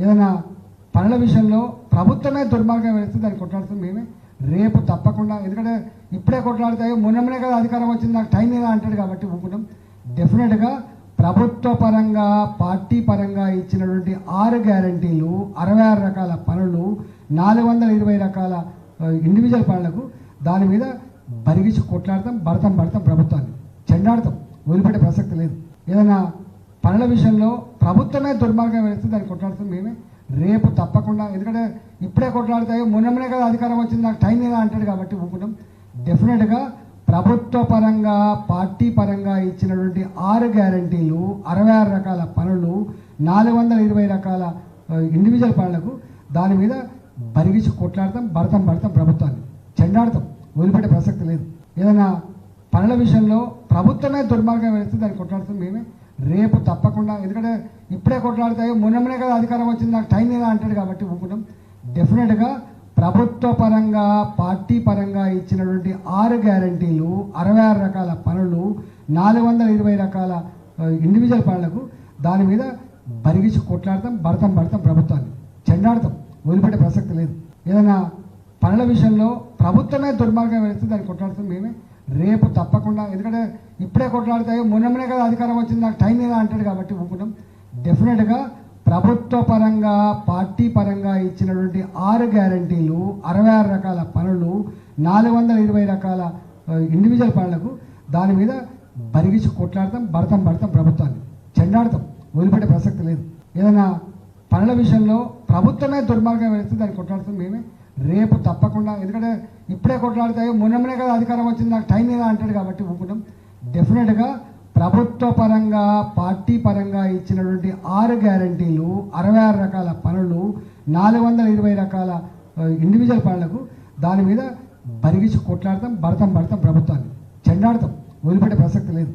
ఏదైనా పనుల విషయంలో ప్రభుత్వమే దుర్మార్గం వేస్తే దాన్ని కొట్లాడుతుంది మేమే. రేపు తప్పకుండా, ఎందుకంటే ఇప్పుడే కొట్లాడతాయో మొన్ననే కదా అధికారం వచ్చింది, నాకు టైం లేదా అంటాడు కాబట్టి ఊపుకుంటాం. డెఫినెట్గా ప్రభుత్వ పరంగా పార్టీ పరంగా ఇచ్చినటువంటి 6 గ్యారంటీలు, 66 రకాల పనులు, 420 రకాల ఇండివిజువల్ పనులకు దాని మీద బరిగించి కొట్లాడతాం, భడతాం ప్రభుత్వాన్ని, చెండాడతాం, వదిలిపెట్టే ప్రసక్తి లేదు. ఏదైనా పనుల విషయంలో ప్రభుత్వమే దుర్మార్గం వేస్తే దాన్ని కొట్లాడుతుంది మేమే. రేపు తప్పకుండా, ఎందుకంటే ఇప్పుడే కొట్లాడతాయో మొన్ననే కదా అధికారం వచ్చింది, నాకు టైం లేదా అంటాడు కాబట్టి ఊపుకుంటాం. డెఫినెట్గా ప్రభుత్వ పరంగా పార్టీ పరంగా ఇచ్చినటువంటి 6 గ్యారంటీలు, 66 రకాల పనులు, 420 రకాల ఇండివిజువల్ పనులకు దాని మీద బరిగించి కొట్లాడతాం, భడతాం ప్రభుత్వాన్ని, చెండాడతాం, వదిలిపెట్టే ప్రసక్తి లేదు. ఏదైనా పనుల విషయంలో ప్రభుత్వమే దుర్మార్గం వేస్తే దాన్ని కొట్లాడుతుంది మేమే. రేపు తప్పకుండా, ఎందుకంటే ఇప్పుడే కొట్లాడతాయో మొన్ననే కదా అధికారం వచ్చింది, నాకు టైం లేదా అంటాడు కాబట్టి ఊపుకుంటాం. డెఫినెట్గా ప్రభుత్వ పరంగా పార్టీ పరంగా ఇచ్చినటువంటి 6 గ్యారంటీలు, 66 రకాల పనులు, 420 రకాల ఇండివిజువల్ పనులకు దాని మీద బరిగించి కొట్లాడతాం, భడతాం ప్రభుత్వాన్ని, చెండాడతాం, వదిలిపెట్టే ప్రసక్తి లేదు. ఏదైనా పనుల విషయంలో ప్రభుత్వమే దుర్మార్గం వేస్తే దాన్ని కొట్లాడుతుంది మేమే. రేపు తప్పకుండా, ఎందుకంటే ఇప్పుడే కొట్లాడతాయో మొన్ననే కదా అధికారం వచ్చింది, నాకు టైం లేదా అంటాడు కాబట్టి ఊపుకుంటాం. డెఫినెట్గా ప్రభుత్వ పరంగా పార్టీ పరంగా ఇచ్చినటువంటి 6 గ్యారంటీలు, 66 రకాల పనులు, 420 రకాల ఇండివిజువల్ పనులకు దాని మీద బరిగించి కొట్లాడతాం, భడతాం ప్రభుత్వాన్ని, చెండాడతాం, వదిలిపెట్టే ప్రసక్తి లేదు. ఏదైనా పనుల విషయంలో ప్రభుత్వమే దుర్మార్గం వేస్తే దాన్ని కొట్లాడుతుంది మేమే. రేపు తప్పకుండా, ఎందుకంటే ఇప్పుడే కొట్లాడతాయో మొన్ననే కదా అధికారం వచ్చింది, నాకు టైం లేదా అంటాడు కాబట్టి ఊపుకుంటాం. డెఫినెట్గా ప్రభుత్వ పరంగా పార్టీ పరంగా ఇచ్చినటువంటి 6 గ్యారంటీలు, 66 రకాల పనులు, 420 రకాల ఇండివిజువల్ పనులకు దాని మీద బరిగించి కొట్లాడతాం, భడతాం ప్రభుత్వాన్ని, చెండాడతాం, వదిలిపెట్టే ప్రసక్తి లేదు.